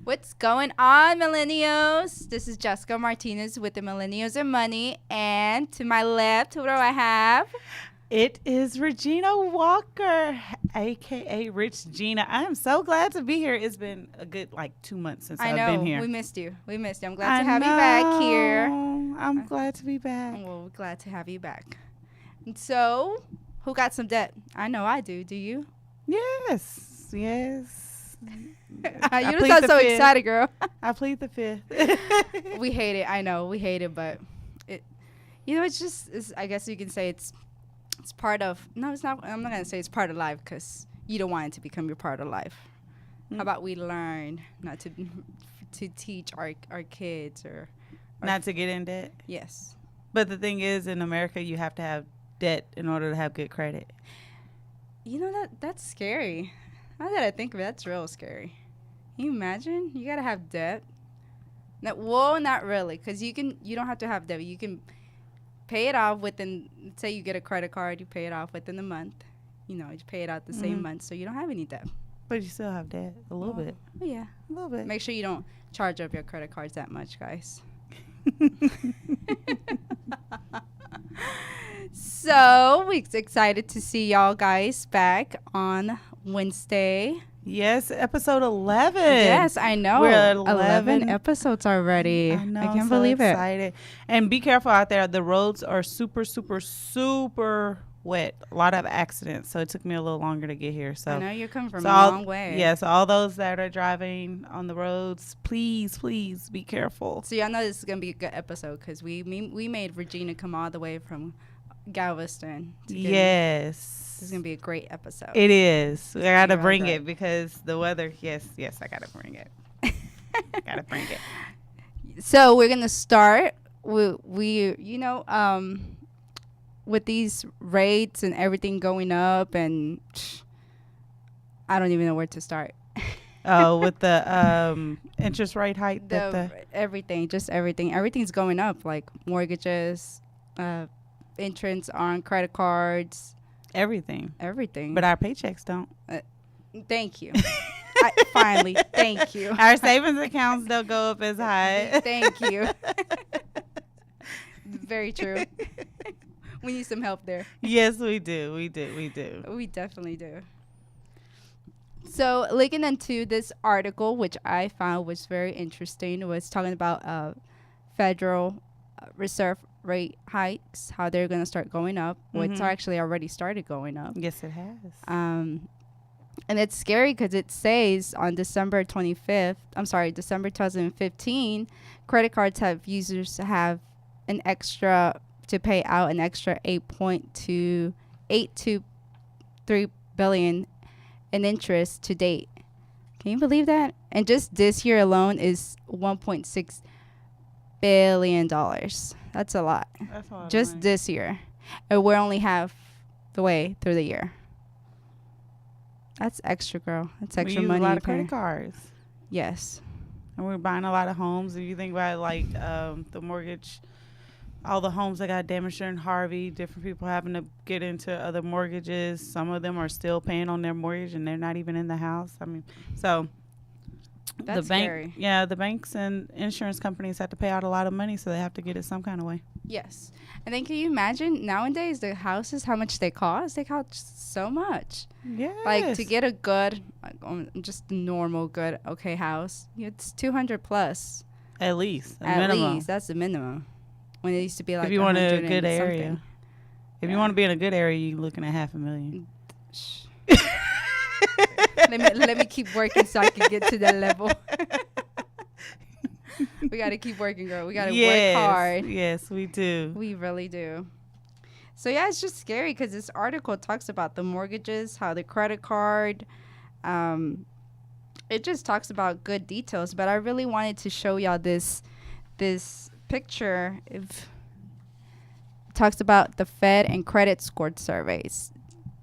What's going on, millennials? This is Jessica Martinez with the Millennials and Money. And to my left, who do I have? It is Regina Walker, a.k.a. Rich Gina. I am so glad to be here. It's been a good, 2 months since I've been here. We missed you. I'm glad to have you back here. I'm glad to be back. Well, we're glad to have you back. And so, who got some debt? I know I do. Do you? Yes. You don't sound so excited, girl. I plead the fifth. We hate it. I know. We hate it, but I guess you can say it's part of, no, it's not. I'm not going to say it's part of life because you don't want it to become your part of life. How about we learn not to teach our kids or not to get in debt? Yes. But the thing is, in America, you have to have debt in order to have good credit. You know, that's scary. Now that I think of it, that's real scary. Can you imagine? You got to have debt. Well, not really, because you don't have to have debt. You can pay it off within, say you get a credit card, you pay it off within the month. You pay it out the same month, so you don't have any debt. But you still have debt, a little bit. Oh, yeah. A little bit. Make sure you don't charge up your credit cards that much, guys. So, we're excited to see y'all guys back on Wednesday. Yes, episode 11. Yes, I know. We're at 11 episodes already. I know. I can't believe excited. And be careful out there. The roads are super, super, super wet. A lot of accidents. So it took me a little longer to get here. So I know you're coming from a long way. Yeah, so all those that are driving on the roads, please be careful. So y'all know this is going to be a good episode because we made Regina come all the way from Galveston. Yes. This is going to be a great episode. It is. I got to bring it because the weather, yes, I got to bring it. Got to bring it. So we're going to start with these rates and everything going up, and I don't even know where to start. Oh, with the interest rate hike? Everything. Everything's going up, like mortgages, entrance on credit cards. Everything. But our paychecks don't. Thank you. Finally, thank you. Our savings accounts don't go up as high. Thank you. Very true. We need some help there. Yes, we do. We definitely do. So, looking into this article, which I found was very interesting, it was talking about Federal Reserve rate hikes, how they're going to start going up, which actually already started going up. Yes, it has. And it's scary because it says on December 2015, credit cards have users have an extra to pay out an extra $8.283 billion in interest to date. Can you believe that? And just this year alone is $1.6 billion. That's a lot. That's a lot. Just this year, and we're only half the way through the year. That's extra, girl. That's extra money. We use a lot of credit cards. Yes. And we're buying a lot of homes. If you think about the mortgage, all the homes that got damaged during Harvey, different people having to get into other mortgages. Some of them are still paying on their mortgage and they're not even in the house. I mean, so that's scary. Yeah, the banks and insurance companies have to pay out a lot of money, so they have to get it some kind of way. Yes. And then can you imagine nowadays the houses, how much they cost? They cost so much. Yes. Like to get a good, just a normal good, okay house, it's $200 plus. At least. At least. That's the minimum. When it used to be like if you want a good area. Something. If you want to be in a good area, you're looking at $500,000. let me keep working so I can get to that level. We got to keep working, girl. We got to work hard. Yes, we do. We really do. So, yeah, it's just scary because this article talks about the mortgages, how the credit card, it just talks about good details. But I really wanted to show y'all this picture. It talks about the Fed and credit score surveys.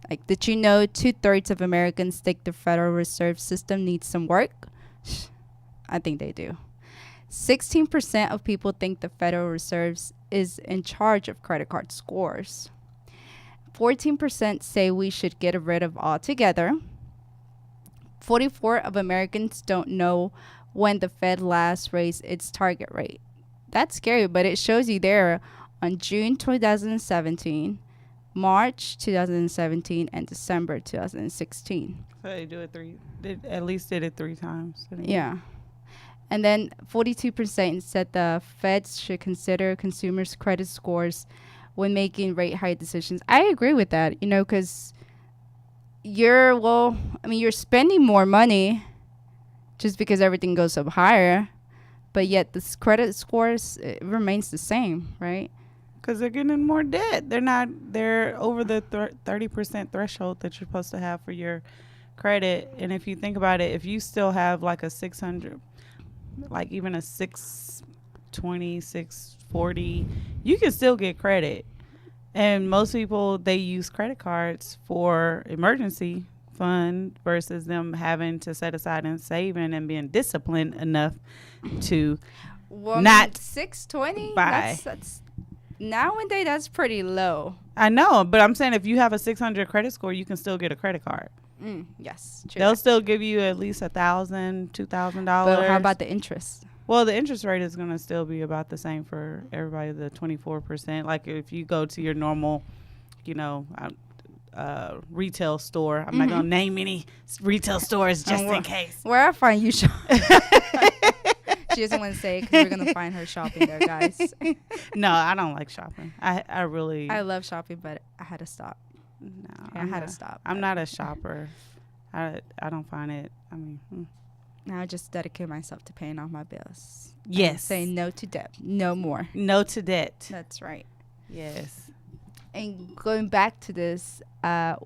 Like, did you know 2/3 of Americans think the Federal Reserve System needs some work? I think they do. 16% of people think the Federal Reserve is in charge of credit card scores. 14% say we should get rid of altogether. 44% of Americans don't know when the Fed last raised its target rate. That's scary, but it shows you there on June 2017, March 2017, and December 2016. So they do it at least did it 3 times. Yeah. And then 42% said the Feds should consider consumers' credit scores when making rate hike decisions. I agree with that, because you're spending more money just because everything goes up higher, but yet this credit scores, it remains the same, right? Because they're getting in more debt. They're over the 30% threshold that you're supposed to have for your credit. And if you think about it, if you still have like a 600, like even a 620, 640, you can still get credit. And most people, they use credit cards for emergency fund versus them having to set aside and saving and being disciplined enough to not 620 buy. That's nowadays that's pretty low. I know, but I'm saying if you have a 600 credit score, you can still get a credit card. Yes, true. They'll still give you at least $1,000, $2,000. But how about the interest? Well, the interest rate is going to still be about the same for everybody, the 24%. Like if you go to your normal, retail store. I'm not going to name any retail stores just in case. Where I find you shop. She doesn't want to say it because we're going to find her shopping there, guys. No, I don't like shopping. I love shopping, but I had to stop. No, I had to stop. I'm not a shopper. I don't find it. Now I just dedicate myself to paying off my bills. Yes. Saying no to debt. No more. No to debt. That's right. Yes. And going back to this, less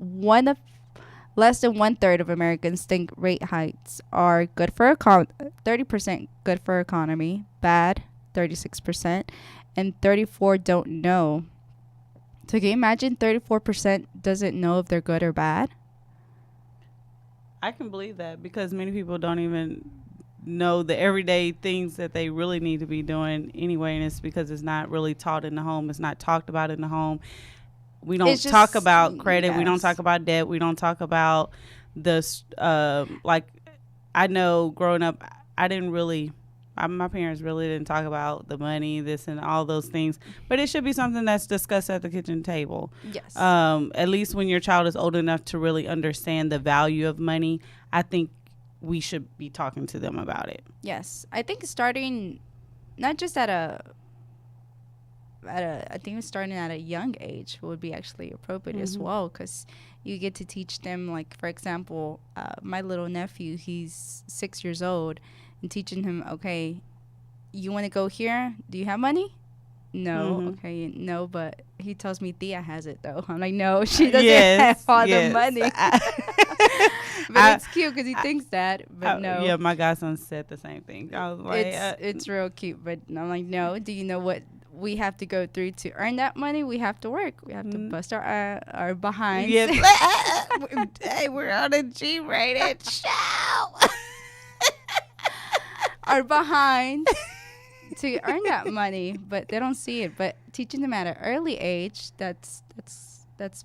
than 1/3 of Americans think rate hikes are good for 30% good for economy, bad 36%, and 34% don't know. So can you imagine 34% doesn't know if they're good or bad? I can believe that because many people don't even know the everyday things that they really need to be doing anyway, and it's because it's not really taught in the home. It's not talked about in the home. We don't talk about credit. Yes. We don't talk about debt. We don't talk about this. I know growing up, my parents really didn't talk about the money, this and all those things. But it should be something that's discussed at the kitchen table. Yes. At least when your child is old enough to really understand the value of money, I think we should be talking to them about it. Yes. I think starting not just I think starting at a young age would be actually appropriate as well, because you get to teach them, like, for example, my little nephew, he's 6 years old, and teaching him, okay, you want to go here? Do you have money? No. Okay, no, but he tells me Thea has it, though. I'm like, no, she doesn't have all the money. But it's cute because he thinks that, but no. Yeah, my godson said the same thing. I was like, it's real cute, but I'm like, no, do you know what we have to go through to earn that money? We have to work. We have to bust our behinds. Yes. Hey, we're on a G-rated show. Our behinds to earn that money, but they don't see it. But teaching them at an early age, that's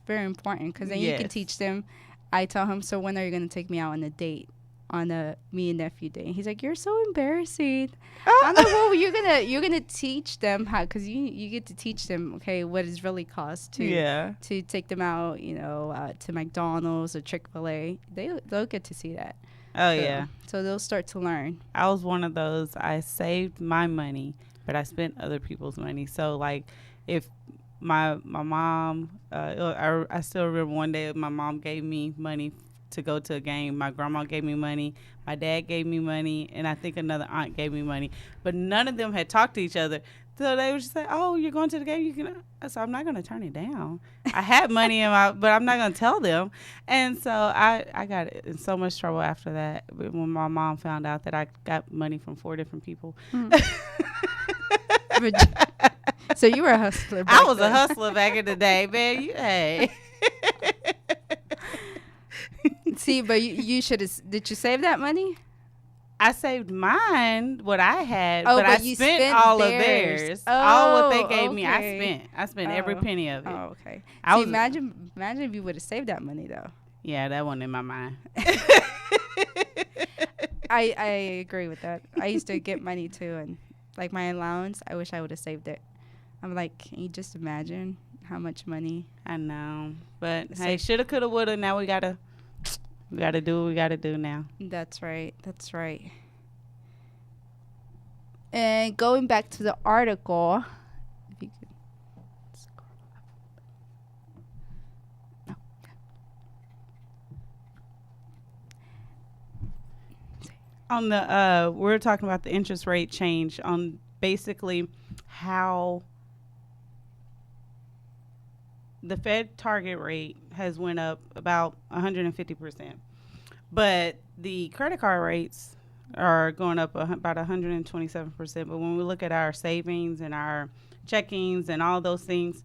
very important, because then you can teach them. I tell him, so when are you going to take me out on a date, on a me and nephew date? And he's like, you're so embarrassing. I'm like, well, you're gonna teach them how, because you get to teach them, okay, what it really costs to take them out, to McDonald's or Chick-fil-A. They'll get to see that. So they'll start to learn. I was one of those. I saved my money, but I spent other people's money. So, like, if my mom, I still remember one day my mom gave me money to go to a game. My grandma gave me money. My dad gave me money. And I think another aunt gave me money. But none of them had talked to each other. So they would just say, oh, you're going to the game? You can. So I'm not going to turn it down. I had money but I'm not going to tell them. And so I got in so much trouble after that when my mom found out that I got money from 4 different people. So you were a hustler. I was a hustler back in the day, man. Hey. See, but you should have. Did you save that money? I saved mine, what I had, but I you spent all of theirs. All what they gave me, I spent every penny of it. Oh, okay. So imagine if you would have saved that money, though. Yeah, that wasn't in my mind. I agree with that. I used to get money too, and like my allowance, I wish I would have saved it. I'm like, can you just imagine how much money? I know, but It's hey, like- shoulda, coulda, woulda. Now we gotta do what we gotta do now. That's right. That's right. And going back to the article, if you could scroll up. On the we're talking about the interest rate change on basically how the Fed target rate has went up about 150%, but the credit card rates are going up about 127%. But when we look at our savings and our checkings and all those things,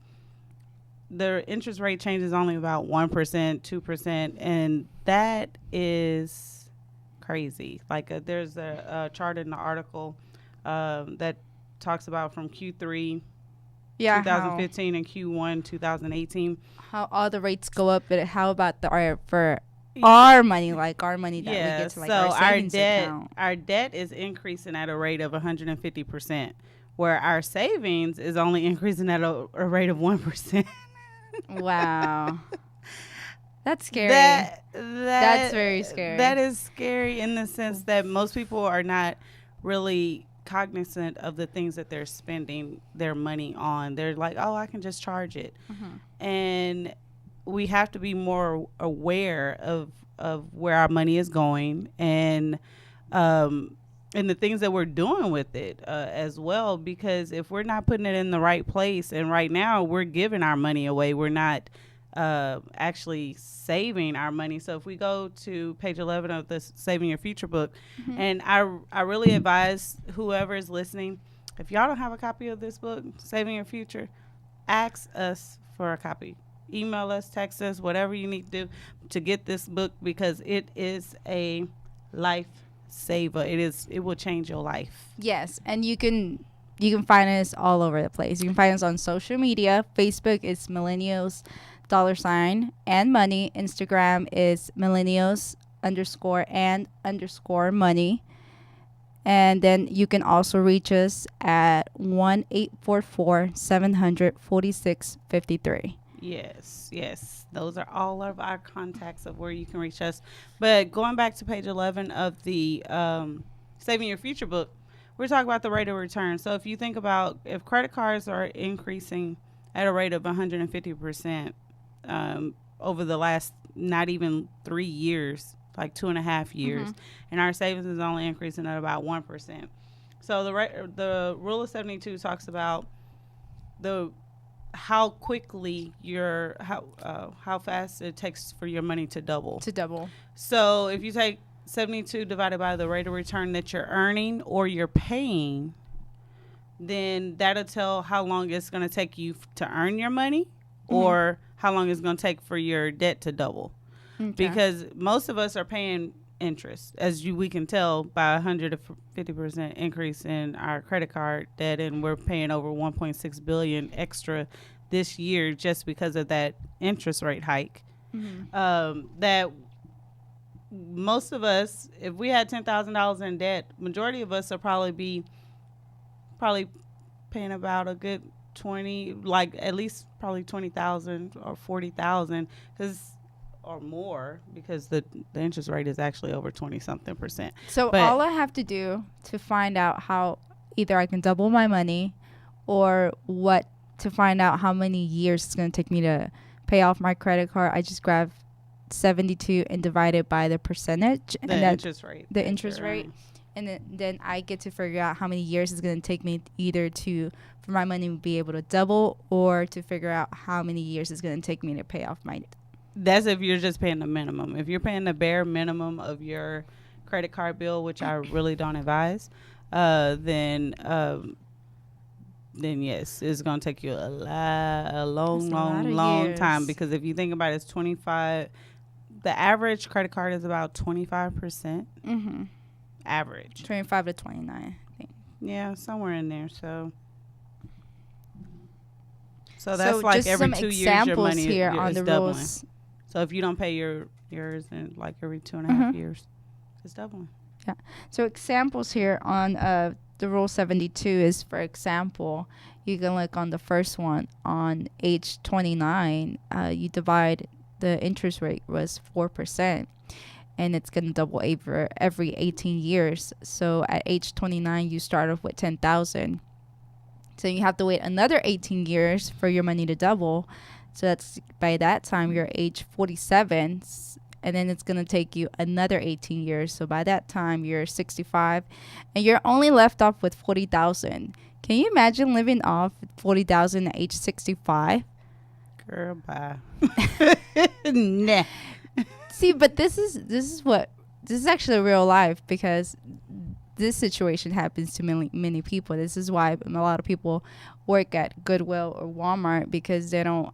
the interest rate change is only about 1%, 2%, and that is crazy. Like there's a chart in the article that talks about from Q3 Yeah, 2015 and Q1 2018. how all the rates go up, but how about for our money, like our money that we get to, like so our savings account? our debt is increasing at a rate of 150%, where our savings is only increasing at a rate of 1%. Wow, that's scary. That's very scary. That is scary in the sense that most people are not really cognizant of the things that they're spending their money on. They're like, oh, I can just charge it. And we have to be more aware of where our money is going and the things that we're doing with it as well, because if we're not putting it in the right place, and right now we're giving our money away, we're not actually saving our money. So if we go to page 11 of the Saving Your Future book, and I really advise whoever is listening, if y'all don't have a copy of this book, Saving Your Future, ask us for a copy. Email us, text us, whatever you need to do to get this book, because it is a life saver. It will change your life. Yes, and you can find us all over the place. You can find us on social media. Facebook is Millennials $and money. Instagram is Millennials _and _money. And then you can also reach us at 1-844-700-4653. Yes. Those are all of our contacts of where you can reach us. But going back to page 11 of the Saving Your Future book, we're talking about the rate of return. So if you think about if credit cards are increasing at a rate of 150% over the last not even 3 years, like 2.5 years, and our savings is only increasing at about 1%. So the rule of 72 talks about how quickly how fast it takes for your money to double. So if you take 72 divided by the rate of return that you're earning or you're paying, then that'll tell how long it's going to take you to earn your money or how long it's going to take for your debt to double. Okay. Because most of us are paying interest, as we can tell by 150% increase in our credit card debt, and we're paying over $1.6 billion extra this year just because of that interest rate hike. That most of us, if we had $10,000 in debt, majority of us will probably paying about a good 20, like at least probably 20,000 or 40,000, or more, because the interest rate is actually over 20-something%. So all I have to do to find out how either I can double my money or to find out how many years it's going to take me to pay off my credit card, I just grab 72 and divide it by the percentage. Interest rate. The interest rate. And then I get to figure out how many years it's going to take me either for my money to be able to double, or to figure out how many years it's going to take me to pay off my. That's if you're just paying the minimum. If you're paying the bare minimum of your credit card bill, which I really don't advise, then yes, it's going to take you a long time. Because if you think about it, it's 25. The average credit card is about 25%. Average. 25 to 29, I think. Yeah, somewhere in there. So that's like every 2 years your money here is on the doubling. Rules. So if you don't pay yours in like every 2.5 years, it's doubling. Yeah. So examples here on the Rule 72 is, for example, you can look on the first one on age 29. You divide the interest rate was 4%, and it's going to double every 18 years. So at age 29, you start off with 10,000. So you have to wait another 18 years for your money to double. So that's by that time you're age 47, and then it's going to take you another 18 years. So by that time you're 65, and you're only left off with 40,000. Can you imagine living off 40,000 at age 65? Girl, bye. Nah. See, but this is actually real life, because this situation happens to many people. This is why a lot of people work at Goodwill or Walmart, because they don't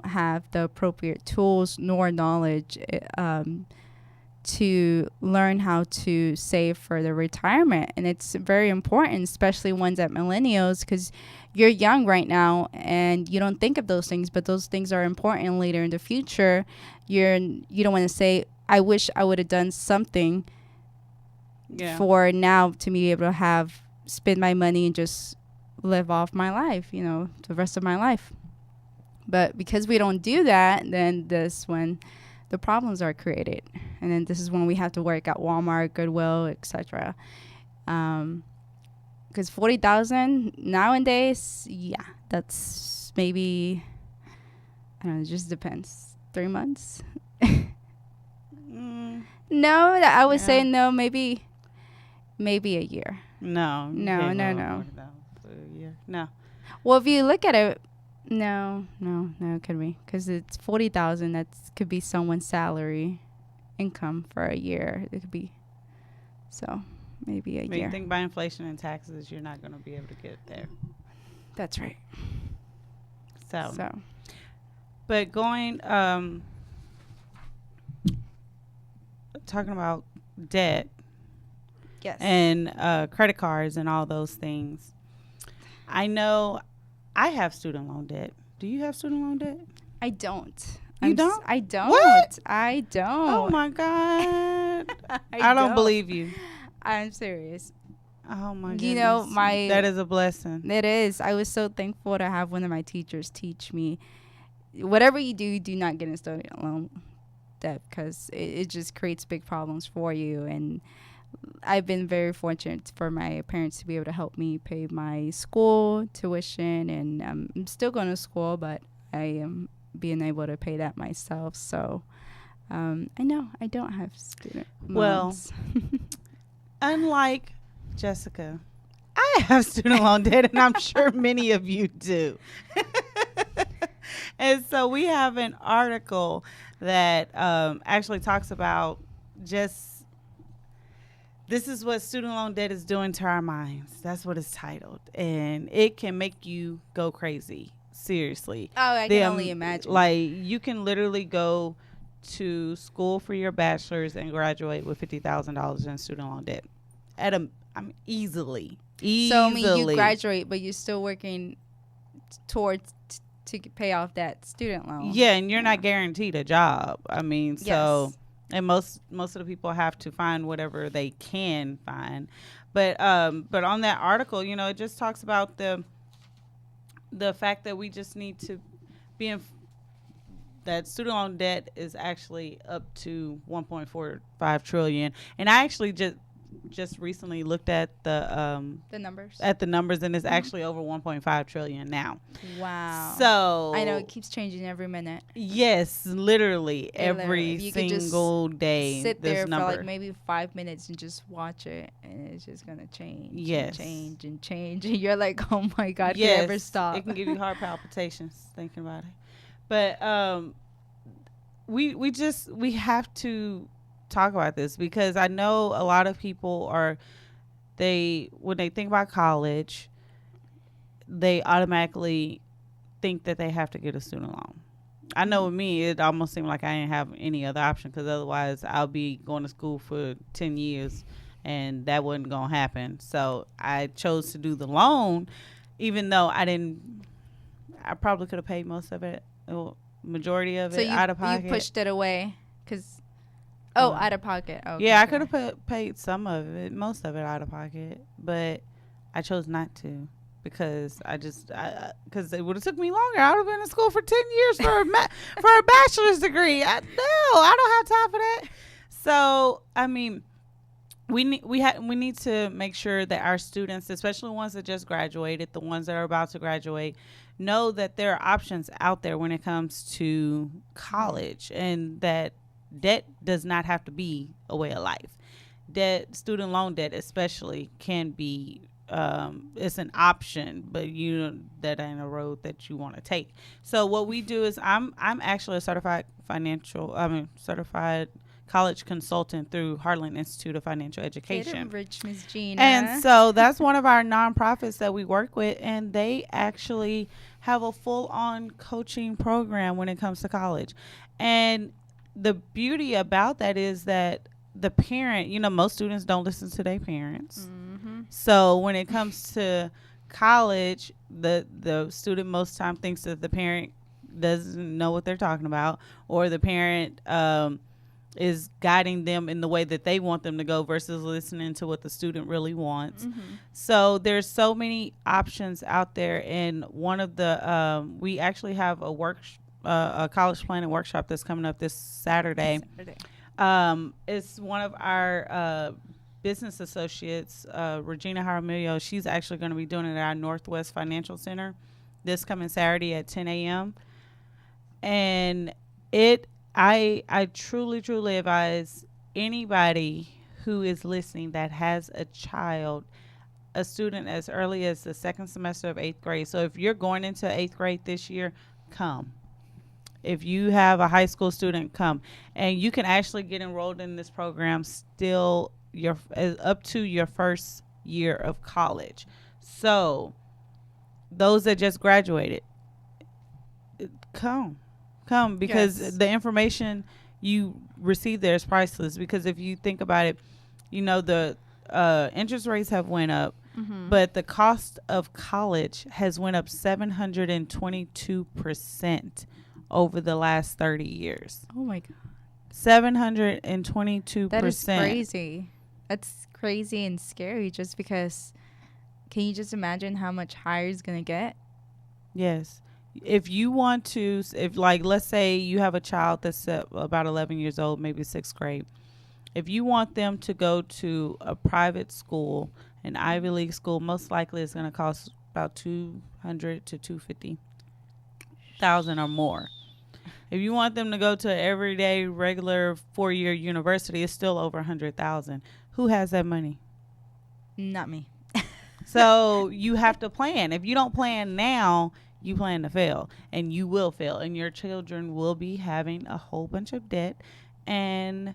have the appropriate tools nor knowledge to learn how to save for their retirement. And it's very important, especially ones at millennials, because you're young right now and you don't think of those things, but those things are important later in the future. You don't want to say, I wish I would have done something for now to be able to spend my money and just live off my life, the rest of my life. But because we don't do that, then this when the problems are created, and then this is when we have to work at Walmart, Goodwill, etc. Because 40,000 nowadays, that's maybe, I don't know, it just depends. 3 months. No, I would say no, maybe a year. No. No. No. Well, if you look at it, no, it could be, because it's 40,000. That could be someone's salary income for a year. It could be, so maybe a year. You think by inflation and taxes, you're not going to be able to get there. That's right. So. But going, talking about debt. Yes. And credit cards and all those things. I know I have student loan debt. Do you have student loan debt? I don't. You don't? I don't. What? I don't. Oh, my God. I don't believe you. I'm serious. Oh, my goodness. That is a blessing. It is. I was so thankful to have one of my teachers teach me, whatever you do not get in student loan debt, because it just creates big problems for you. And I've been very fortunate for my parents to be able to help me pay my school tuition, and I'm still going to school, but I am being able to pay that myself. So I know I don't have student loans. Well, unlike Jessica, I have student loan debt, and I'm sure many of you do. And so we have an article that actually talks about just, this is what student loan debt is doing to our minds. That's what it's titled. And it can make you go crazy. Seriously. Oh, I can only imagine. Like, you can literally go to school for your bachelor's and graduate with $50,000 in student loan debt. Easily. So, I mean, you graduate, but you're still working towards to pay off that student loan. Yeah, and you're not guaranteed a job. I mean, so... Yes. And most of the people have to find whatever they can find, but on that article, it just talks about the fact that we just need to be that student loan debt is actually up to 1.45 trillion, and I actually just recently looked at the numbers and it's actually over 1.5 trillion now. Wow. So I know it keeps changing every minute. Yes, literally every single day. Sit there for like maybe 5 minutes and just watch it, and it's just gonna change. Yes. And change, and you're like, oh my God, can it ever stop? It can give you heart palpitations thinking about it. But we have to talk about this, because I know a lot of people when they think about college, they automatically think that they have to get a student loan. I know with me, it almost seemed like I didn't have any other option, because otherwise I'll be going to school for 10 years and that wasn't going to happen. So I chose to do the loan, even though I probably could have paid most of it, majority of it out of pocket. So you pushed it away because... Oh, one. out of pocket. Okay, Yeah, I okay. could have paid some of it, most of it out of pocket, but I chose not to because because it would have took me longer. I would have been in school for 10 years for for a bachelor's degree. I don't have time for that. So I mean, we need to make sure that our students, especially the ones that just graduated, the ones that are about to graduate, know that there are options out there when it comes to college, and that debt does not have to be a way of life. Debt, student loan debt especially, can be it's an option, but that ain't a road that you want to take. So what we do is I'm actually a certified college consultant through Heartland Institute of Financial Get him, Education. rich Miss Gina. And so that's one of our nonprofits that we work with, and they actually have a full-on coaching program when it comes to college. And the beauty about that is that the parent, most students don't listen to their parents. Mm-hmm. So when it comes to college, the student most time thinks that the parent doesn't know what they're talking about, or the parent is guiding them in the way that they want them to go versus listening to what the student really wants. Mm-hmm. So there's so many options out there, and one of the we actually have a college planning workshop that's coming up this Saturday. It's one of our business associates, Regina Jaramillo. She's actually going to be doing it at our Northwest Financial Center this coming Saturday at 10 a.m. And I truly, truly advise anybody who is listening that has a child, a student as early as the second semester of 8th grade. So if you're going into 8th grade this year, come. If you have a high school student, come. And you can actually get enrolled in this program still up to your first year of college. So those that just graduated, come because Yes. the information you receive there is priceless. Because if you think about it, the interest rates have went up, Mm-hmm. but the cost of college has went up 722% over the last 30 years. Oh my God. 722%. That is crazy. That's crazy and scary just because can you just imagine how much higher it's going to get? Yes. If you want to, let's say you have a child that's about 11 years old, maybe 6th grade. If you want them to go to a private school, an Ivy League school, most likely it's going to cost about $200,000 to $250,000 or more. If you want them to go to an everyday, regular 4-year university, it's still over $100,000. Who has that money? Not me. So you have to plan. If you don't plan now, you plan to fail, and you will fail, and your children will be having a whole bunch of debt, and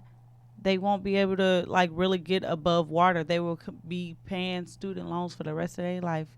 they won't be able to really get above water. They will be paying student loans for the rest of their life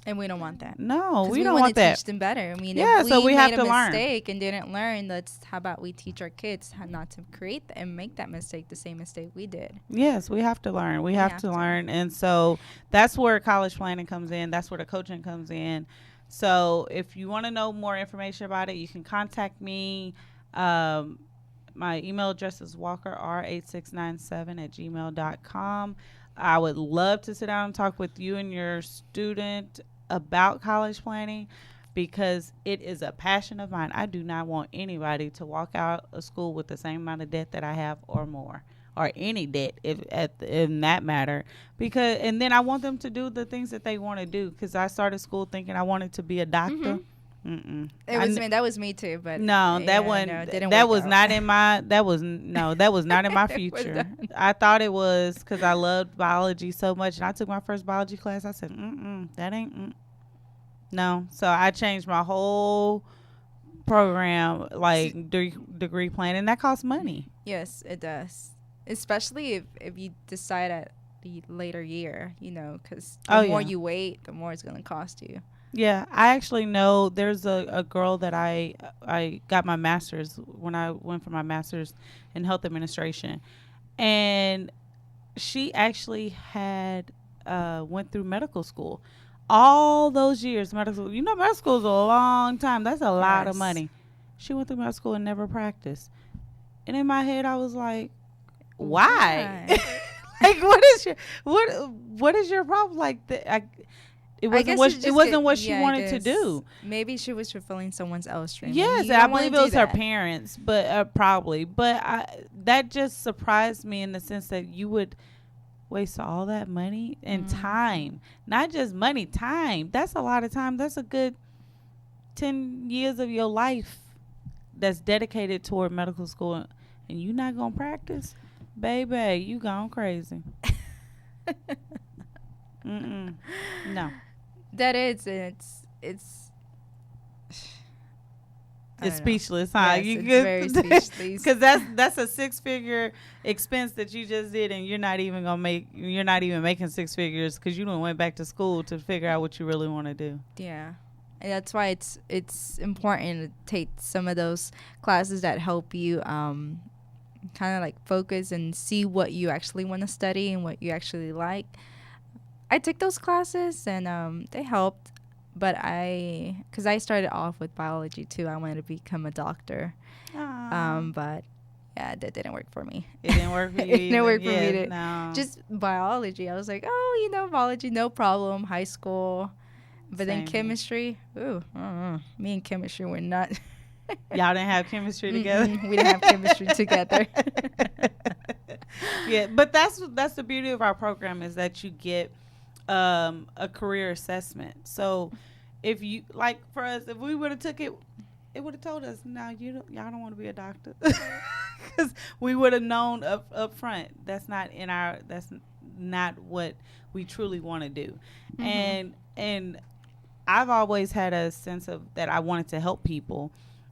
And we don't want that. no, 'Cause we don't wanna want that. teach them better. I mean, Yeah, if so we have made to a learn. mistake and didn't learn, how about we teach our kids how not to create and make that mistake, the same mistake we did. Yes, we have to learn. We have to learn. And so that's where college planning comes in. That's where the coaching comes in. So if you want to know more information about it, you can contact me. My email address is walker8697@gmail.com. I would love to sit down and talk with you and your student about college planning, because it is a passion of mine. I do not want anybody to walk out of school with the same amount of debt that I have or more, or any debt in that matter. And then I want them to do the things that they want to do, because I started school thinking I wanted to be a doctor. That was me too, but no, that one that was not in my that was not in my future. I thought it was, because I loved biology so much, and I took my first biology class. I said, that ain't no. So I changed my whole program, degree plan, and that costs money. Yes, it does. Especially if you decide at the later year, because the more you wait, the more it's going to cost you. Yeah, I actually know there's a girl that I got my master's when I went for my master's in health administration, and she actually had went through medical school. All those years, medical school is a long time. That's a lot of money. She went through medical school and never practiced. And in my head, I was like, Why? why? Like, what is your problem? Like, it I guess wasn't what it's it just wasn't good- what she yeah, I wanted to guess do. Maybe she was fulfilling someone else's dream. and Yes, you I don't wanna believe it do was her that. parents, but probably. But that just surprised me in the sense that you would waste all that money and time, not just money, time. That's a lot of time. That's a good 10 years of your life that's dedicated toward medical school, and you not gonna practice, baby. You gone crazy. No. That is, it's. I It's don't know. speechless, huh? Yes, You it's good? very speechless. Because that's a 6-figure expense that you just did, and you're not even making 6 figures because you done went back to school to figure out what you really want to do. Yeah. And that's why it's important to take some of those classes that help you kind of like focus and see what you actually want to study and what you actually like. I took those classes and they helped, but because I started off with biology too. I wanted to become a doctor. But yeah, that didn't work for me. It didn't work for you. It didn't work for me. No. Just biology. I was like, oh, biology, no problem. High school. But then Same here. chemistry, me and chemistry were not. Y'all didn't have chemistry together. We didn't have chemistry together. Yeah, but that's the beauty of our program is that you get a career assessment. So if you like for us, if we would have took it, it would have told us, no, y'all don't want to be a doctor, because we would have known up front that's not what we truly want to do, and I've always had a sense of that I wanted to help people.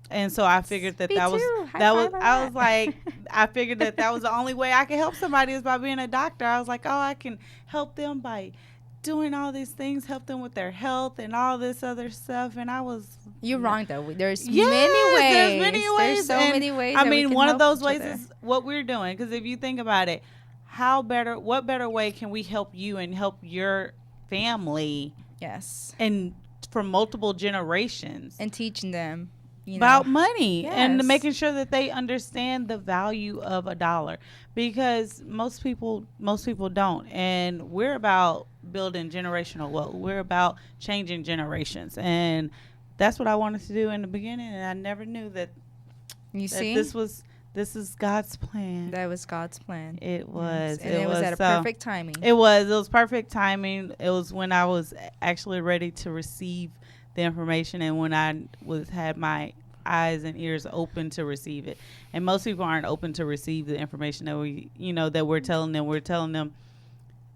And so I figured that Me that was too. High that was five on I that. was like I figured that was the only way I could help somebody is by being a doctor. I was like, oh, I can help them by doing all these things, help them with their health and all this other stuff. And I was You're wrong though. There's Yes, many ways. there's many ways. There's so And many ways. I that we mean, can one of help those each ways other. is what we're doing. Because if you think about it, what better way can we help you and help your family Yes, and from multiple generations and teaching them about money and Yes. making sure that they understand the value of a dollar, because most people don't, and we're about building generational wealth. We're about changing generations, and that's what I wanted to do in the beginning, and I never knew that You that see, this is God's plan. that was God's plan. It was. Yes. And it was at a so- perfect timing. It was perfect timing. It was when I was actually ready to receive the information, and when I had my eyes and ears open to receive it. And most people aren't open to receive the information that we're telling them. We're telling them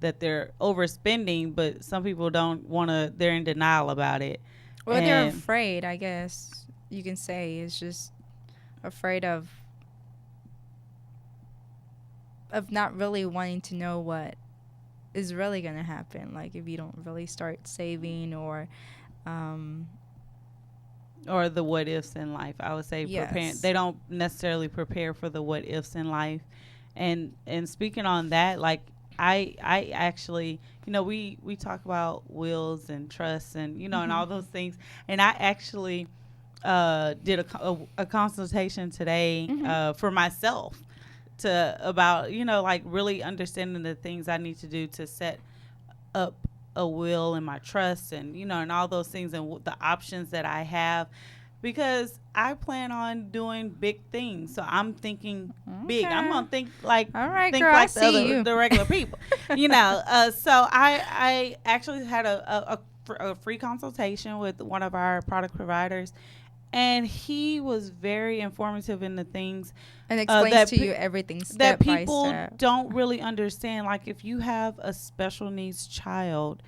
that they're overspending, but some people don't want to. They're in denial about it. Or they're And- afraid, I guess you can say. It's just afraid of not really wanting to know what is really going to happen. Like if you don't really start saving or or the what ifs in life. I would say Yes. they don't necessarily prepare for the what ifs in life. And speaking on that, like I actually, we talk about wills and trusts and and all those things, and I actually did a consultation today for myself about like really understanding the things I need to do to set up a will and my trust and and all those things and the options that I have, because I plan on doing big things. So I'm thinking big. I'm gonna think like All right, think girl, I like see you. the regular people, So I actually had a free consultation with one of our product providers, and he was very informative in the things and explains that to you everything step that by people step. don't really understand. Like if you have a special needs child,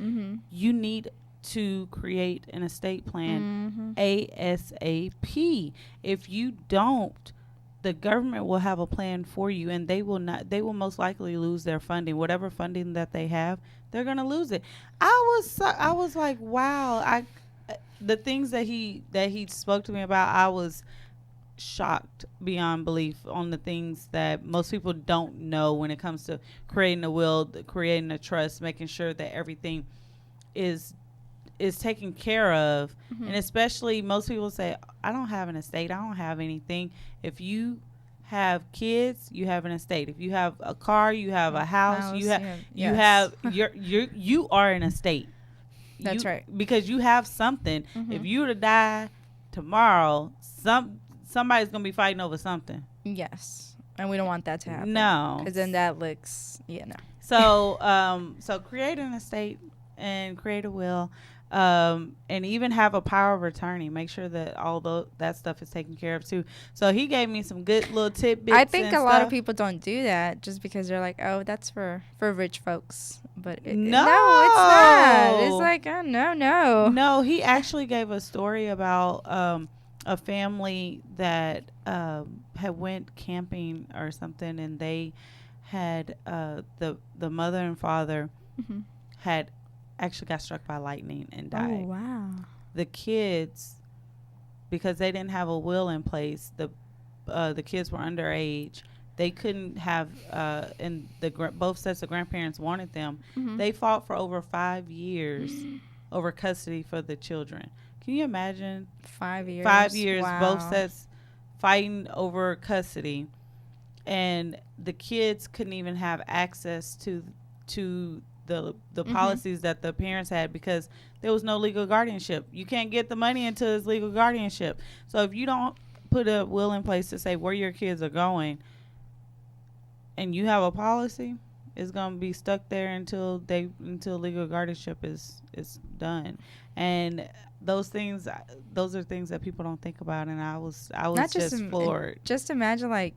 you need to create an estate plan ASAP. If you don't, the government will have a plan for you, and they will most likely lose their funding. Whatever funding that they have, they're going to lose it. I was like, wow. The things that he spoke to me about, I was shocked beyond belief on the things that most people don't know when it comes to creating a will, creating a trust, making sure that everything is taken care of. And especially most people say, I don't have an estate, I don't have anything. If you have kids, you have an estate. If you have a car, you have a house. You have yes. you are an estate. That's right. Because you have something. Mhm. If you were to die tomorrow, somebody's gonna be fighting over something. Yes, and we don't want that to happen. No, because then that looks no. So create an estate and create a will, and even have a power of attorney. Make sure that that stuff is taken care of too. So he gave me some good little tidbits. I think a lot of people don't do that just because they're like, oh, that's for rich folks. But no, it's not. It's like, oh, no. He actually gave a story about a family that had went camping or something, and they had the mother and father mm-hmm. had actually got struck by lightning and died. Oh, wow. The kids, because they didn't have a will in place, the kids were underage. They couldn't have, and both sets of grandparents wanted them. Mm-hmm. They fought for over 5 years over custody for the children. Can you imagine? 5 years. 5 years, wow. both sets fighting over custody, and the kids couldn't even have access to the mm-hmm. policies that the parents had because there was no legal guardianship. You can't get the money until it's legal guardianship. So if you don't put a will in place to say where your kids are going, and you have a policy, it's gonna be stuck there until legal guardianship is done. And those are things that people don't think about. And I was just floored. Just imagine, like,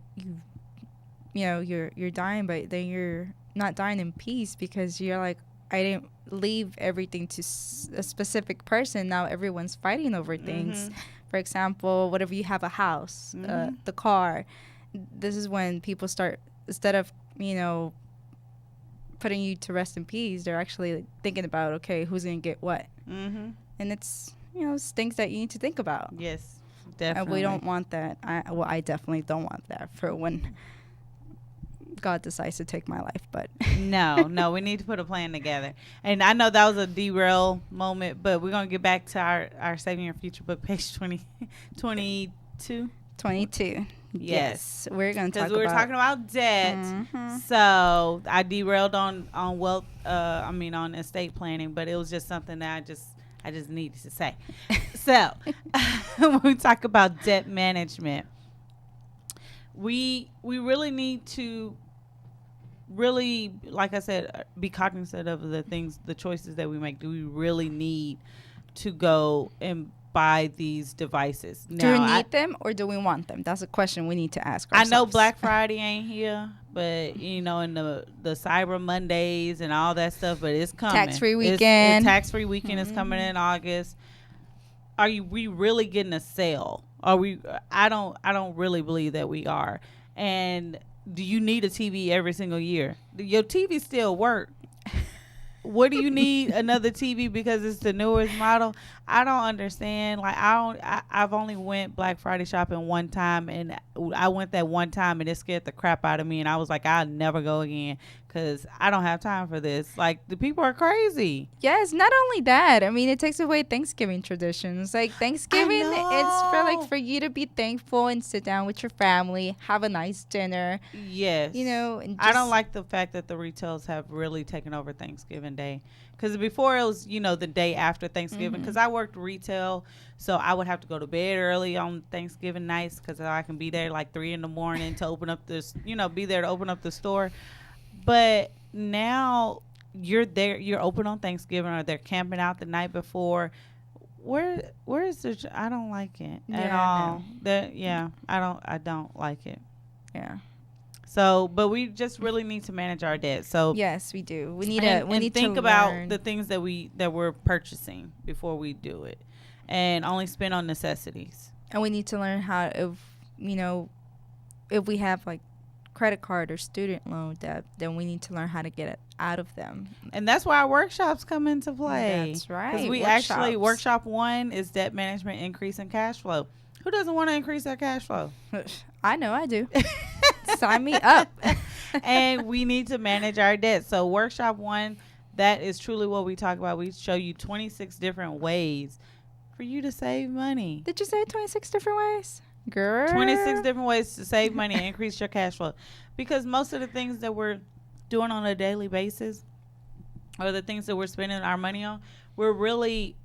you're dying, but then you're not dying in peace because you're like, I didn't leave everything to a specific person. Now everyone's fighting over things. Mm-hmm. For example, whatever, you have a house, mm-hmm. The car. This is when people start, instead of putting you to rest in peace, they're actually thinking about, okay, who's gonna get what. Mm-hmm. And it's it's things that you need to think about. Yes, definitely. And we don't want that. I definitely don't want that for when God decides to take my life. But no, we need to put a plan together. And I know that was a derail moment, but we're gonna get back to our Saving Your Future book, page 22. 22. Yes. We're going to talk about... Because we were talking about debt. Mm-hmm. So I derailed on wealth, on estate planning, but it was just something that I just needed to say. So when we talk about debt management, we really need to really, like I said, be cognizant of the choices that we make. Do we really need to go and buy these devices? Do we need them or do we want them? That's a question we need to ask ourselves. I know Black Friday ain't here, but in the Cyber Mondays and all that stuff, but it's coming. Tax-free weekend. Tax-free weekend is coming in August. We really getting a sale? Are we? I don't really believe that we are. And do you need a TV every single year? Your TV still work. What do you need another TV because it's the newest model? I don't understand. Like, I've only went Black Friday shopping one time, and I went that one time, and it scared the crap out of me. And I was like, I'll never go again because I don't have time for this. Like, the people are crazy. Yes, not only that. I mean, it takes away Thanksgiving traditions. Like, Thanksgiving, it's for you to be thankful and sit down with your family, have a nice dinner. Yes. And I don't like the fact that the retails have really taken over Thanksgiving Day. Because before it was, the day after Thanksgiving. Because I worked retail, so I would have to go to bed early on Thanksgiving nights because I can be there like 3 a.m. to open up this, be there to open up the store. But now you're there, you're open on Thanksgiving, or they're camping out the night before. Where is the? I don't like it at all. No. I don't like it. Yeah. So, but we just really need to manage our debt. So yes, we do. We need to think about the things that we're purchasing before we do it, and only spend on necessities. And we need to learn how, if we have like credit card or student loan debt, then we need to learn how to get it out of them. And that's why our workshops come into play. That's right. Because we actually, workshop 1 is debt management, increasing cash flow. Who doesn't want to increase their cash flow? I know I do. Sign me up. And we need to manage our debt. So workshop 1, that is truly what we talk about. We show you 26 different ways for you to save money. Did you say 26 different ways? Girl. 26 different ways to save money and increase your cash flow. Because most of the things that we're doing on a daily basis, or the things that we're spending our money on, we're really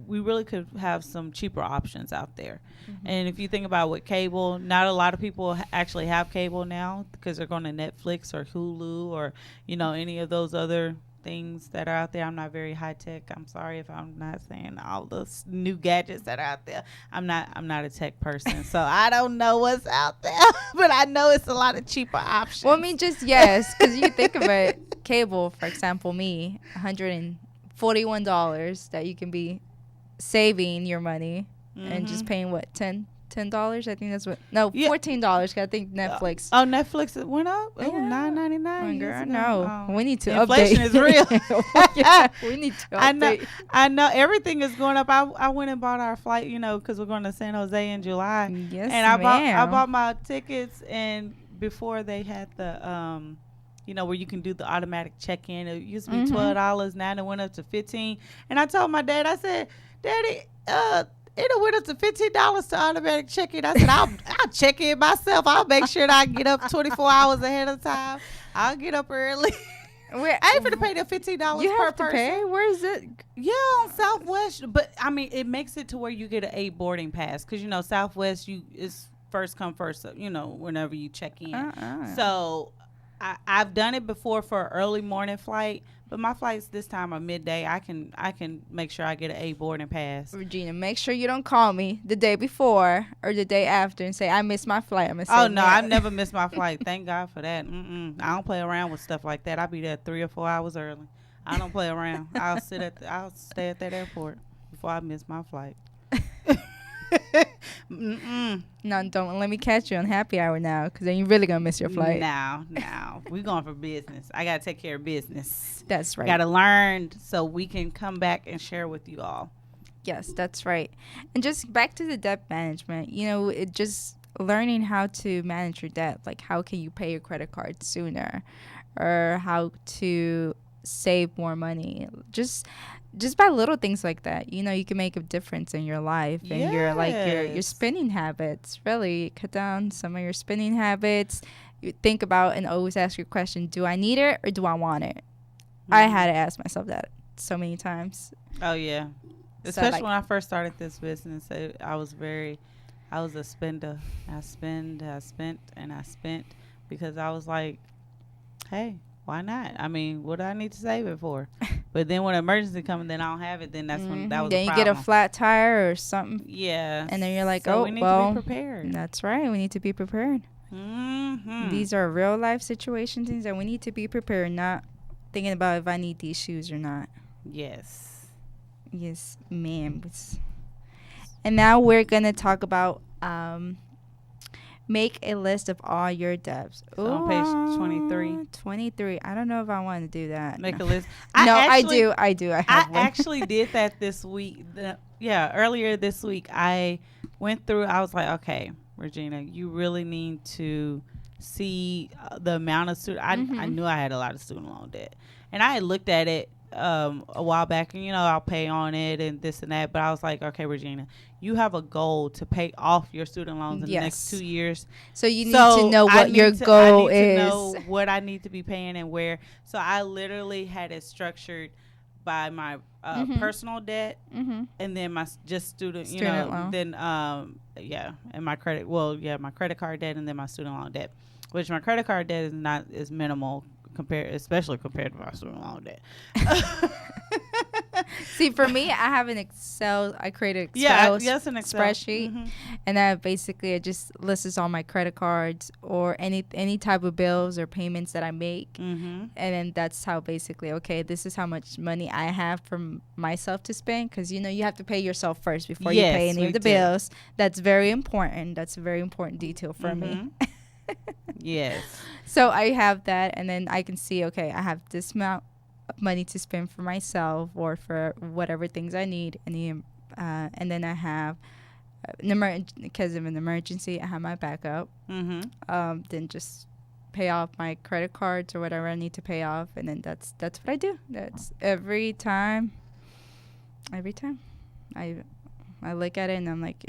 we really could have some cheaper options out there. And if you think about what cable, not a lot of people actually have cable now because they're going to Netflix or Hulu or, you know, any of those other things that are out there. I'm not very high tech. I'm sorry if I'm not saying all those new gadgets that are out there. I'm not a tech person, so I don't know what's out there, but I know it's a lot of cheaper options. Well, I mean, just yes, because you think of it, cable, for example, me, $141 that you can be saving your money and just paying what, $10? I think that's what. No, $14. 'Cause I think Netflix. Oh, Netflix it went up. It was $9.99. Girl, no, we need to Inflation update. is real. We need to update. I know everything is going up. I went and bought our flight, you know, because we're going to San Jose in July. Yes, and I ma'am. bought my tickets, and before they had the you know, where you can do the automatic check-in. It used to be $12. Now it went up to $15. And I told my dad, I said, Daddy, it went up to $15 to automatic check-in. I said, I'll check in myself. I'll make sure that I get up 24 hours ahead of time. I'll get up early. I ain't finna pay them $15 You per have to person. pay? Where is it? Yeah, on Southwest. But, I mean, it makes it to where you get an A boarding pass. Because, you know, Southwest, it's first come, first, you know, whenever you check in. So I've done it before for an early morning flight, but my flights this time are midday. I can make sure I get an A boarding pass. Regina, make sure you don't call me the day before or the day after and say I missed my flight. I'm gonna say, oh no, I've never missed my flight. Thank God for that. I don't play around with stuff like that. I'll be there 3 or 4 hours early. I don't play around. I'll stay at that airport before I miss my flight. No, don't let me catch you on happy hour now, because then you're really gonna miss your flight. Now, we're going for business. I gotta take care of business. That's right. Gotta learn so we can come back and share with you all. Yes, that's right. And just back to the debt management, you know, it just learning how to manage your debt. Like, how can you pay your credit card sooner, or how to save more money. Just by little things like that, you know, you can make a difference in your life and your spending habits. Really cut down some of your spending habits. You think about and always ask your question: do I need it or do I want it? I had to ask myself that so many times. Oh yeah, especially when I first started this business, I was a spender. I spent because I was like, hey, why not? I mean, what do I need to save it for? But then when an emergency comes, then I don't have it. Then that's when that was. Then the you problem. get a flat tire or something. Yeah. And then you're like, so we need to be prepared. That's right. We need to be prepared. These are real life situations, things that we need to be prepared. Not thinking about if I need these shoes or not. Yes. Yes, ma'am. And now we're gonna talk about make a list of all your debts. So on page 23. 23. I don't know if I want to do that. Make a list. I do. I have one. Actually did that this week. Earlier this week, I went through. I was like, okay, Regina, you really need to see the amount of student. I knew I had a lot of student loan debt, and I had looked at it a while back, and I'll pay on it and this and that. But I was like, okay, Regina, you have a goal to pay off your student loans in the next 2 years. So you need to know what your goal is. I need to know what I need to be paying and where. So I literally had it structured by my personal debt, and then my student loan. Then and my credit. My credit card debt, and then my student loan debt. Which my credit card debt is minimal especially compared to my student loan debt. See, for me, I have an Excel. I created an Excel spreadsheet, and that basically it just lists all my credit cards or any type of bills or payments that I make, and then that's how basically this is how much money I have for myself to spend, because you have to pay yourself first before you pay any of the bills. That's very important. That's a very important detail for me. Yes. So I have that, and then I can see, I have this amount of money to spend for myself or for whatever things I need, and then I have because of an emergency, I have my backup. Then just pay off my credit cards or whatever I need to pay off, and then that's what I do. That's every time I look at it and I'm like,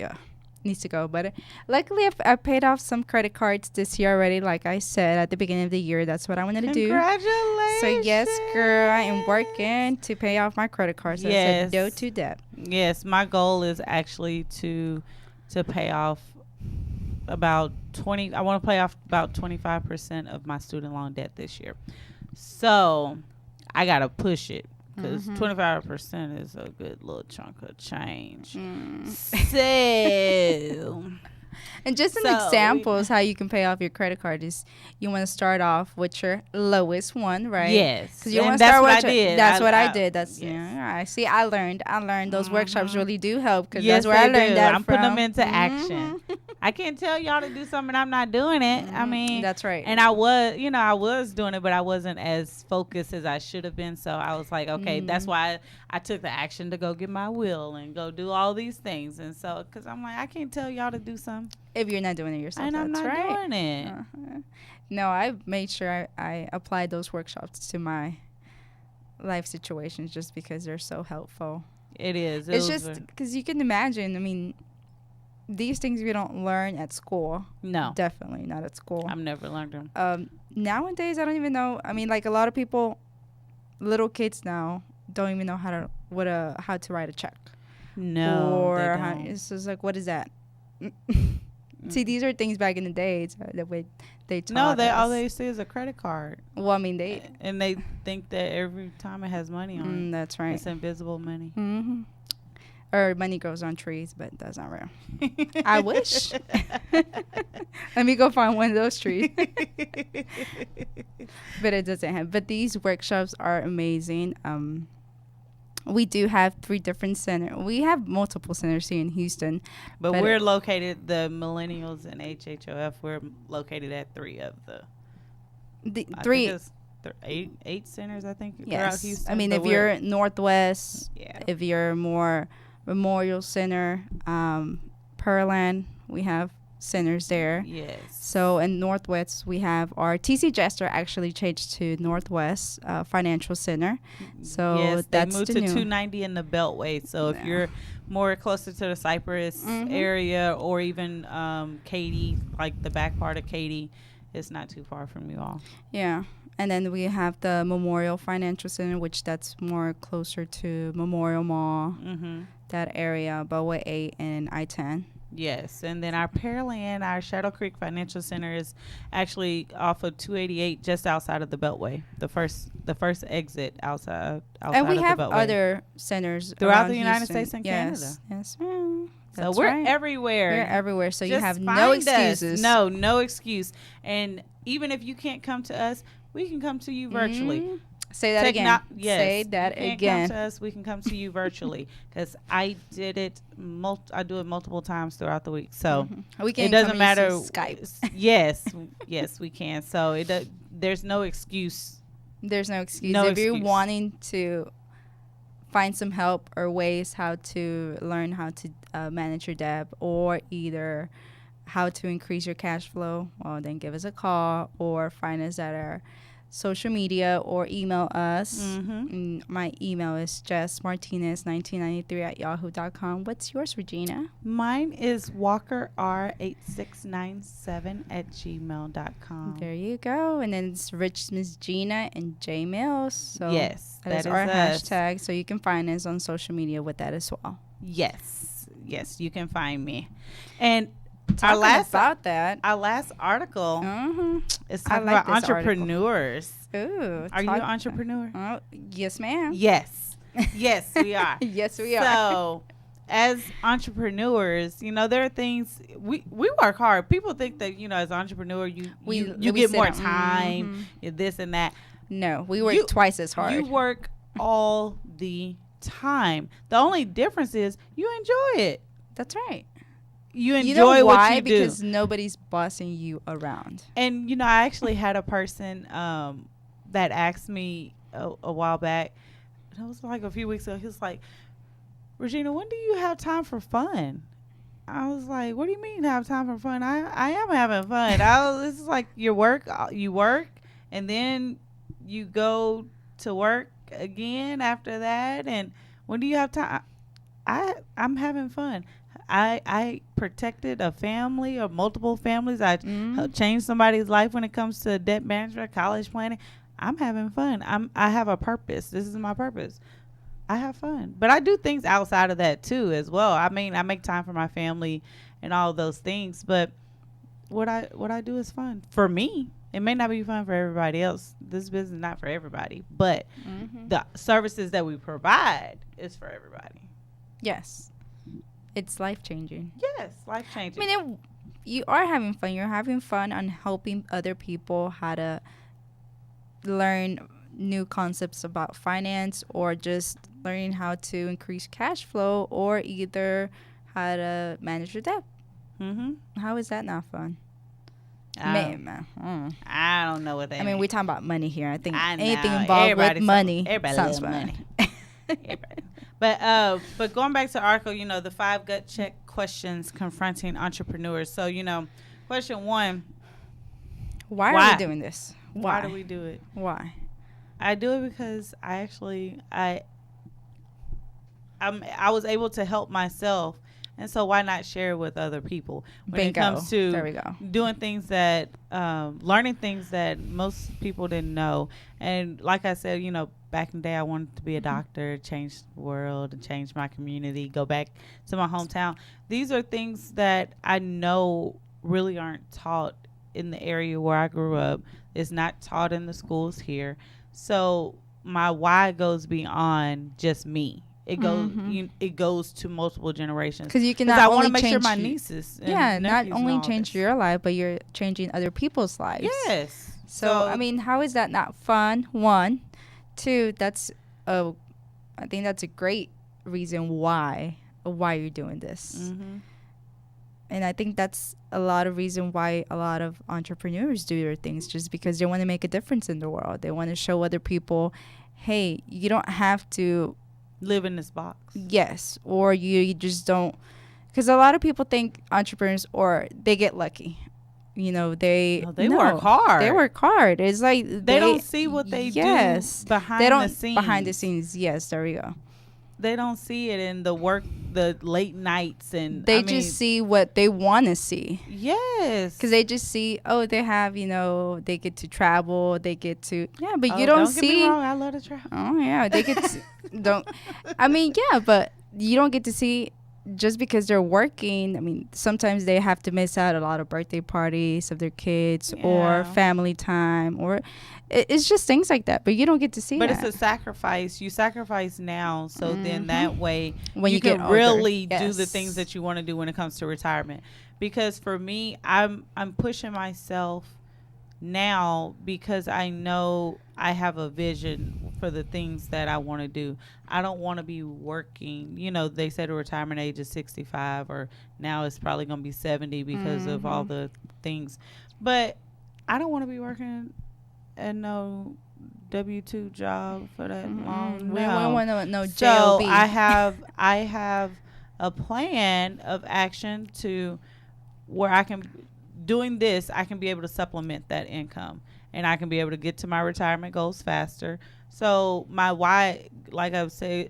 needs to go. But luckily, I paid off some credit cards this year already. Like I said at the beginning of the year, that's what I wanted to do. Congratulations. So yes, girl, I am working to pay off my credit cards. So I said no to debt. Yes, my goal is actually to pay off about 20. I want to pay off about 25% of my student loan debt this year. So I gotta push it. Because 25% is a good little chunk of change. So, and just an example is how you can pay off your credit card is you want to start off with your lowest one, right? Yes. Because you want to start with that's what I did. That's yes. I see. I learned those workshops really do help because yes, that's where I learned that I'm putting them into action. I can't tell y'all to do something I'm not doing it. I mean, that's right. And I was doing it, but I wasn't as focused as I should have been. So I was like, okay, that's why I took the action to go get my will and go do all these things. And so, because I'm like, I can't tell y'all to do something if you're not doing it yourself. And I'm that's not right. doing it. No, I made sure I applied those workshops to my life situations just because they're so helpful. It is. It's just because you can imagine. I mean, these things we don't learn at school. No, definitely not at school. I've never learned them. Nowadays, I don't even know. I mean, like a lot of people, little kids now don't even know how to write a check. No, or they don't. It's just like, what is that? See, these are things back in the days that they taught us. All they see is a credit card. Well, I mean, they think that every time it has money on it. That's right. It's invisible money. Mm-hmm. Or money grows on trees, but that's not real. I wish. Let me go find one of those trees. But it doesn't have. But these workshops are amazing. We do have 3 different centers. We have multiple centers here in Houston. But we're located, the Millennials and HHOF, we're located at 3 of the 3. 8 centers, I think, throughout Houston. I mean, if you're Northwest, if you're more Memorial Center, Pearland, we have centers there. Yes. So in Northwest, we have our TC Jester actually changed to Northwest Financial Center. So yes, that's they moved to 290 in the Beltway. So if you're more closer to the Cypress area or even Katy, like the back part of Katy, it's not too far from you all. Yeah. And then we have the Memorial Financial Center, which that's more closer to Memorial Mall, that area, Beltway 8 and I-10. Yes, and then our Pearland, our Shadow Creek Financial Center is actually off of 288, just outside of the Beltway. The first exit outside and we of have the Beltway. Other centers throughout the United Houston. States and Canada. Yes, ma'am. So we're everywhere. We're everywhere. So just you have no excuses. No excuse. And even if you can't come to us, we can come to you virtually. Say that again. Yes. Say that you again. Come to us, we can come to you virtually because I did it. I do it multiple times throughout the week, so we can. It doesn't matter. Skype. Yes, we can. So there's no excuse. There's no excuse if you're wanting to find some help or ways how to learn how to manage your debt or either how to increase your cash flow. Well, then give us a call or find us at our social media or email us. My email is jessmartinez1993@yahoo.com. What's yours, Regina? Mine is walkerr8697@gmail.com. There you go. And then it's Rich Miss Gina and J Mills. So yes, that is our hashtag. So you can find us on social media with that as well. Yes, you can find me. And our last article is talking about entrepreneurs. Ooh, are you an entrepreneur? Yes, ma'am. Yes, we are. Yes, we are. So, as entrepreneurs, there are things we work hard. People think that as an entrepreneur, you get more time, this and that. No, we work twice as hard. You work all the time. The only difference is you enjoy it. That's right. You enjoy what you do. Because nobody's bossing you around. And, I actually had a person that asked me a while back, and it was like a few weeks ago, he was like, Regina, when do you have time for fun? I was like, what do you mean have time for fun? I am having fun. This is like you work, and then you go to work again after that. And when do you have time? I'm having fun. I protected a family or multiple families. I helped change somebody's life when it comes to debt management, college planning. I'm having fun. I have a purpose. This is my purpose. I have fun, but I do things outside of that too as well. I mean, I make time for my family and all those things, but what I do is fun for me. It may not be fun for everybody else. This business is not for everybody, but the services that we provide is for everybody. Yes. It's life-changing. Yes, life-changing. I mean, you are having fun. You're having fun on helping other people how to learn new concepts about finance, or just learning how to increase cash flow, or either how to manage your debt. How is that not fun? I don't know what that mean, we're talking about money here. I think anything involved with money sounds fun. But going back to the article, the 5 gut check questions confronting entrepreneurs. So, question 1. Why are we doing this? Why do we do it? Why? I do it because I was able to help myself. And so why not share it with other people when it comes to doing things that, learning things that most people didn't know. And like I said, back in the day, I wanted to be a doctor, change the world, and change my community, go back to my hometown. These are things that I know really aren't taught in the area where I grew up. It's not taught in the schools here. So my why goes beyond just me. It goes. It goes to multiple generations. Because you can not only I want to make change sure my nieces. Not only change your life, but you're changing other people's lives. Yes. So I mean, how is that not fun? 1, 2. I think that's a great reason why you're doing this. And I think that's a lot of reason why a lot of entrepreneurs do their things, just because they want to make a difference in the world. They want to show other people, hey, you don't have to live in this box. Yes. Or you just don't, because a lot of people think entrepreneurs, or they get lucky. They work hard. They work hard. It's like they don't see what they do behind the scenes. Behind the scenes. Yes, there we go. They don't see it in the work, the late nights, and they just see what they want to see. Yes, because they just see, they have, they get to travel, they get to, but you don't see. Get me wrong, I love to travel. Oh yeah, they get to, but you don't get to see. Just because they're working, I mean, sometimes they have to miss out a lot of birthday parties of their kids, or family time, or it's just things like that. But you don't get to see that. But it's a sacrifice. You sacrifice now, so then that way when you can really do the things that you want to do when it comes to retirement. Because for me, I'm pushing myself now because I know I have a vision for the things that I want to do. I don't want to be working. They said a retirement age is 65, or now it's probably going to be 70 because of all the things. But I don't want to be working at no W-2 job for that long. We don't want no So job. I have a plan of action to where I can. Doing this, I can be able to supplement that income, and I can be able to get to my retirement goals faster. So my why, like I would say,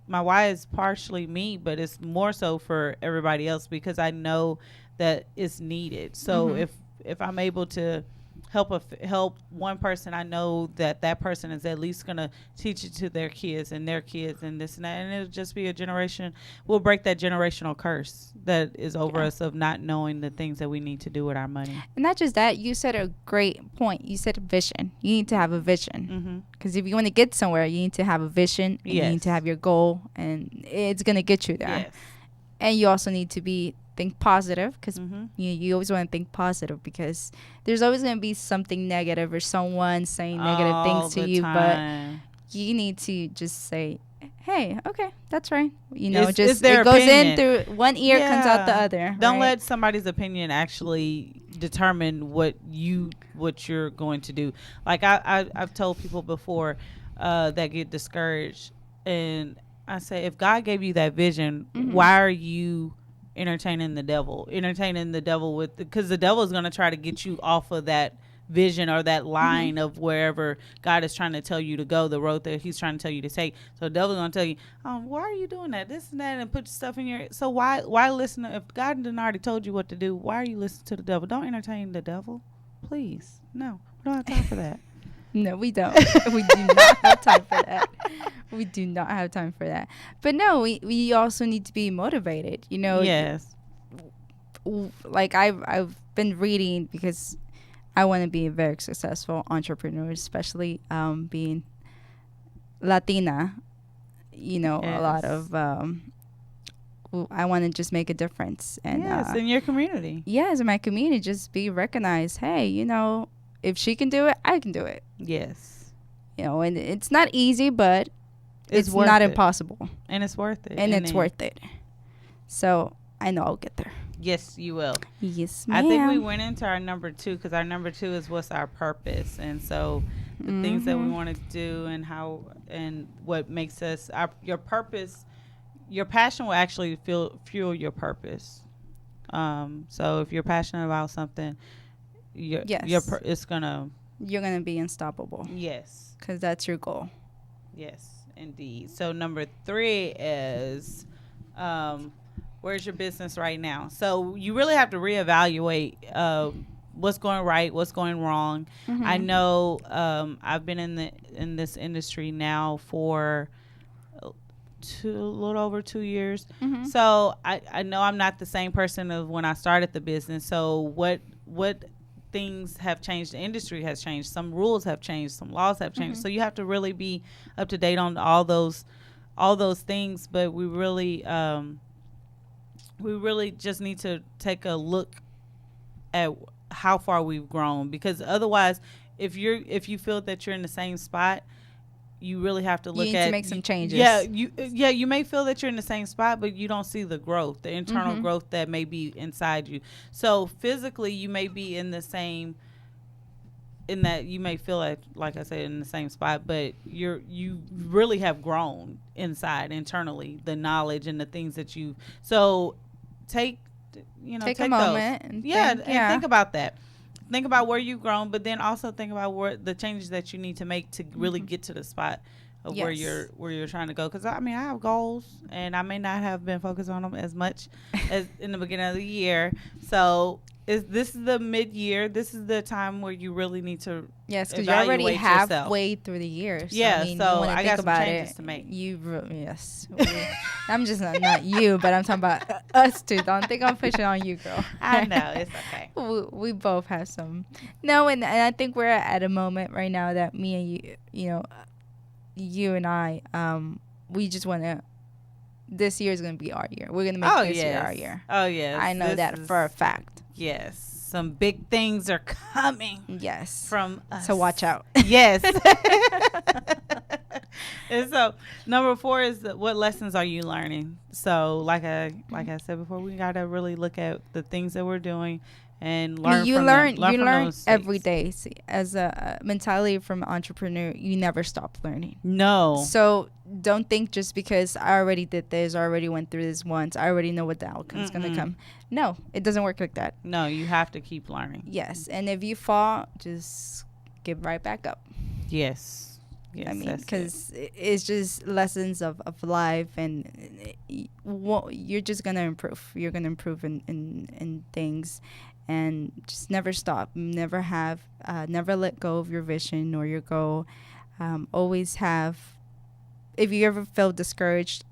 my why is partially me, but it's more so for everybody else because I know that it's needed. So if I'm able to help one person, I know that person is at least going to teach it to their kids and this and that, and it'll just be a generation. We'll break that generational curse that is over us of not knowing the things that we need to do with our money. And not just that, you said a great point. You said vision. You need to have a vision, because if you want to get somewhere, you need to have a vision, and you need to have your goal, and it's going to get you there. And you also need to think positive, because you always want to think positive, because there's always going to be something negative or someone saying negative things to you, but you need to just say, hey, okay, that's right. It's it goes in through one ear, comes out the other. Don't let somebody's opinion actually determine what you're going to do. Like I've told people before that get discouraged, and I say, if God gave you that vision, why are you entertaining the devil with, because the devil is going to try to get you off of that vision or that line of wherever God is trying to tell you to go, the road that he's trying to tell you to take. So the devil's going to tell you, why are you doing that, this and that, and put stuff in your, so why listen if God didn't already told you what to do? Why are you listening to the devil? Don't entertain the devil, please. No, we don't have time for that. No, we don't. We do not have time for that. We do not have time for that. But no, we also need to be motivated, you know. Yes. Like I've been reading because I want to be a very successful entrepreneur, especially being Latina. You know, a lot of I want to just make a difference, and yes, in your community. Yes, in my community, just be recognized. Hey, you know, if she can do it, I can do it. Yes. You know, and it's not easy, but it's worth not it. Impossible. And it's worth it. And it's worth it. So I know I'll get there. Yes, you will. Yes, ma'am. I think we went into our number 2 because our number 2 is what's our purpose, and so the things that we want to do and how and what makes us your purpose. Your passion will actually fuel your purpose. So if you're passionate about something, it's gonna. You're gonna be unstoppable. Yes, because that's your goal. Yes, indeed. So number 3 is. Where's your business right now? So you really have to reevaluate what's going right, what's going wrong. I know I've been in this industry now for a little over 2 years. So I know I'm not the same person of when I started the business. So what things have changed? The industry has changed. Some rules have changed. Some laws have changed. So you have to really be up to date on all those things. But we really just need to take a look at how far we've grown, because otherwise, if you feel that you're in the same spot, you really have to look you need to make some changes. You may feel that you're in the same spot, but you don't see the growth, the internal growth that may be inside you. So physically, you may be in the same. In that you may feel like I said, in the same spot, but you really have grown internally, the knowledge and the things that you. So take a moment and think about that. Think about where you've grown, but then also think about where the changes that you need to make to really get to the spot of where you're trying to go. Because I have goals, and I may not have been focused on them as much as in the beginning of the year. So this is the mid-year. This is the time where you really need to because you're already halfway through the year. So, so I got some changes to make. I'm just not you, but I'm talking about us too. Don't think I'm pushing on you, girl. I know, it's okay. We both have some. No, and I think we're at a moment right now that me and you and I, we just want to. This year is going to be our year. We're going to make this year our year. Oh, yes. I know that for a fact. Yes. Some big things are coming. Yes. From us. So watch out. Yes. And so number 4 is what lessons are you learning? So like I said before, we got to really look at the things that we're doing and learn from them. You learn every day. See, as a mentality from an entrepreneur, you never stop learning. No. So don't think just because I already did this, I already went through this once, I already know what the outcome is going to come. No, it doesn't work like that. No, you have to keep learning. Yes, and if you fall, just get right back up. Yes. I mean, because it's just lessons of life, and you're just going to improve. You're going to improve in things. And just never stop. Never let go of your vision or your goal. Always have. If you ever feel discouraged,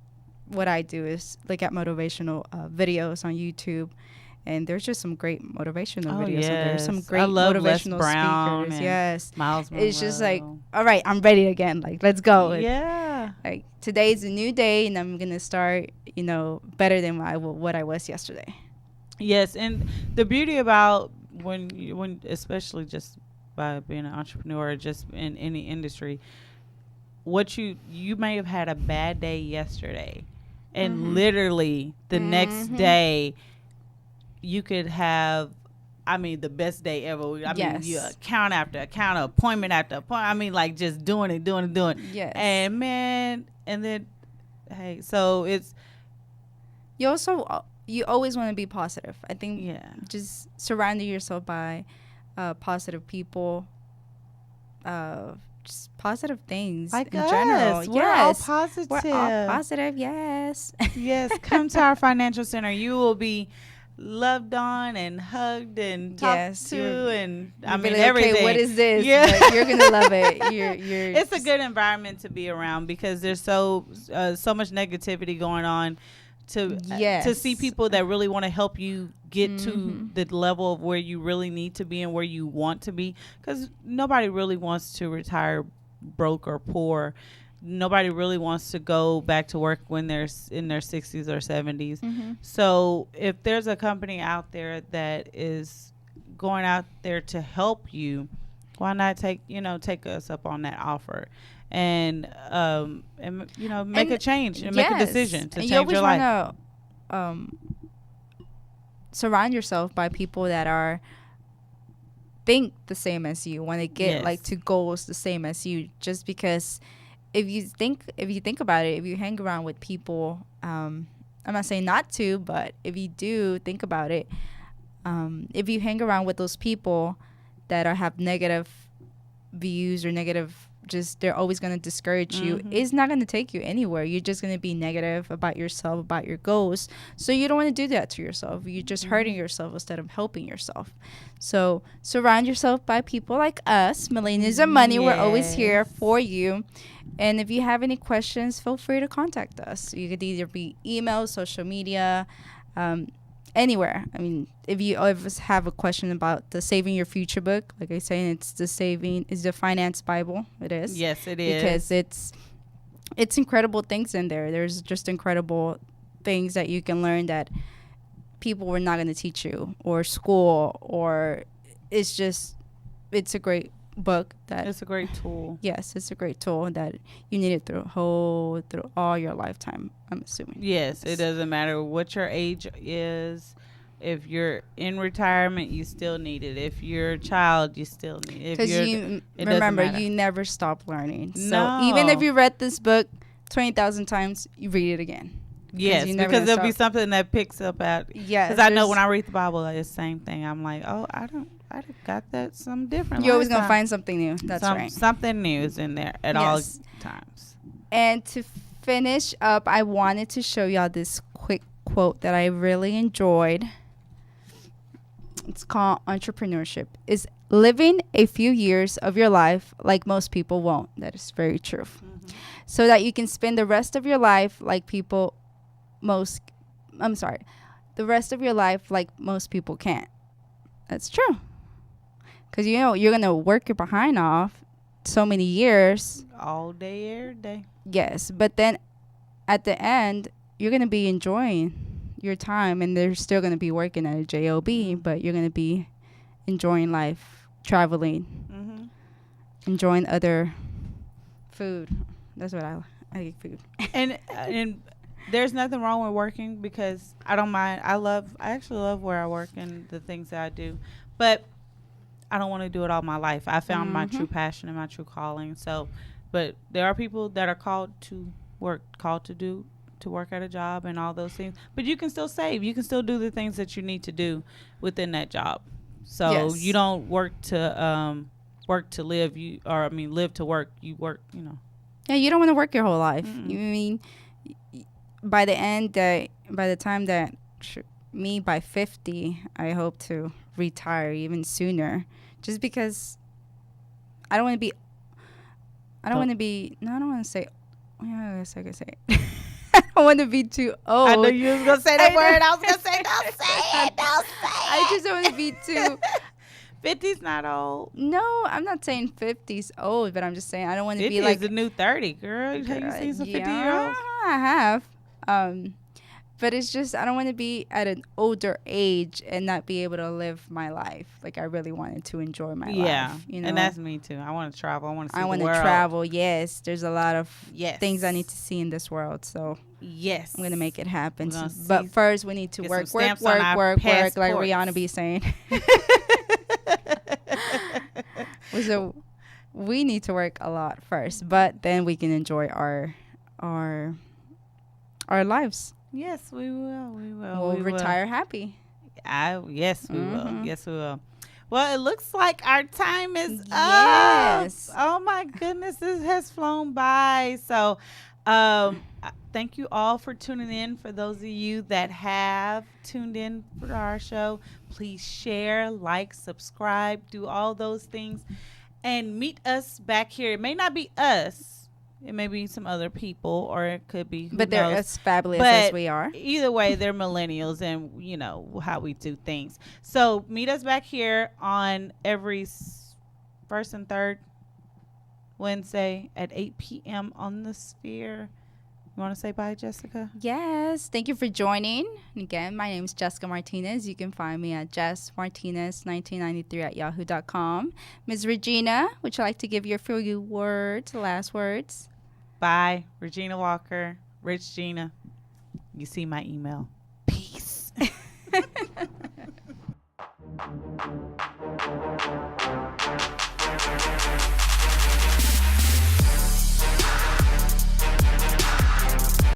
what I do is look at motivational videos on YouTube, and there's just some great motivational videos. Yes. There's some great motivational speakers. Yes, Miles Monroe. It's just like, all right, I'm ready again. Like, let's go. Yeah. Like, today's a new day, and I'm gonna start. Better than what I was yesterday. Yes, and the beauty about when especially just by being an entrepreneur, just in any industry, what you may have had a bad day yesterday, and literally the next day you could have, the best day ever. You account after account, appointment after appointment. Like just doing it. Yes. And man, and then hey, so it's you always want to be positive. I think just surrounding yourself by positive people, just positive things Like in us. general. We're all Yes, positive. we're all positive. Yes. Yes, come to our financial center. You will be loved on and hugged and talked Yes, to, and I You'll be mean like, everything. okay, what is this? Yeah. But you're gonna love it. You're. It's a good environment to be around because there's so much negativity going on. To see people that really want to help you get to the level of where you really need to be and where you want to be, because nobody really wants to retire broke or poor. Nobody really wants to go back to work when they're in their 60s or 70s. So if there's a company out there that is going out there to help you, why not take us up on that offer and make a change and make a decision to change your life. You always want to surround yourself by people that think the same as you, want to get like to goals the same as you. Just because if you think about it, if you hang around with people, I'm not saying not to, but if you do think about it, if you hang around with those people that have negative views or negative, just they're always going to discourage you, it's not going to take you anywhere. You're just going to be negative about yourself, about your goals. So you don't want to do that to yourself. You're just hurting yourself instead of helping yourself. So surround yourself by people like us, Millennials and Money. We're always here for you. And if you have any questions, feel free to contact us. You could either be email, social media, anywhere. I mean, if you always have a question about the Saving Your Future book, like I say, it's the finance Bible. It is. Yes, it is. Because it's incredible things in there. There's just incredible things that you can learn that people were not going to teach you, or school, or it's a great book. It's a great tool. Yes, it's a great tool that you need it through all your lifetime, I'm assuming. Yes, it doesn't matter what your age is. If you're in retirement, you still need it. If you're a child, you still need it. Because remember, you never stop learning. No. So even if you read this book 20,000 times, you read it again. Yes, because there'll be something that picks up at. Yeah, because I know when I read the Bible, it's the same thing. I'm like, oh, I got that some different. You're always gonna find something new. That's right. Something new is in there at all times. And to finish up, I wanted to show y'all this quick quote that I really enjoyed. It's called entrepreneurship is living a few years of your life like most people won't. That is very true. So that you can spend the rest of your life like the rest of your life like most people can't. That's true. Because you're going to work your behind off so many years. All day, every day. Yes. But then at the end, you're going to be enjoying your time, and they're still going to be working at a job, but you're going to be enjoying life, traveling, enjoying other food. That's what I like, food. And there's nothing wrong with working, because I don't mind. I actually love where I work and the things that I do, but I don't want to do it all my life. I found my true passion and my true calling. So, but there are people that are called to work at a job and all those things. But you can still save. You can still do the things that you need to do within that job. So you don't work to live. Live to work. You work. Yeah, you don't want to work your whole life. By the time that me by 50, I hope to retire even sooner, just because I don't want to be. I don't want to be. No, I don't want to say. Yeah, I guess I could say it. I don't want to be too old. I know you was gonna say that word. I was gonna say, don't say it. Don't say it. I just don't want to be too. 50's not old. No, I'm not saying 50's old, but I'm just saying I don't want to be like the new 30, girl. Have you seen some 50-year-olds? I have. But it's just I don't want to be at an older age and not be able to live my life. Like I really wanted to enjoy my life. Yeah, and that's me too. I want to travel. I want to see the world. I want to travel. Yes, there's a lot of things I need to see in this world. So yes, I'm gonna make it happen. But first, we need to work, like Rihanna be saying. So we need to work a lot first, but then we can enjoy our lives. Yes, we will. We'll retire happy. Yes, we will. Yes, we will. Well, it looks like our time is Yes. up. Oh my goodness, this has flown by. So, thank you all for tuning in. For those of you that have tuned in for our show, please share, like, subscribe, do all those things, and meet us back here. It may not be us. It may be some other people, or it could be who But they're knows. as fabulous But as we are. either way, they're millennials, and you know how we do things. So meet us back here on every first and third Wednesday at 8 p.m. on the Sphere. You want to say bye, Jessica? Yes. Thank you for joining. And again, my name is Jessica Martinez. You can find me at jessmartinez1993 at yahoo.com. Ms. Regina, would you like to give your few words, last words? Bye, Regina Walker, Rich Gina. You see my email. Peace.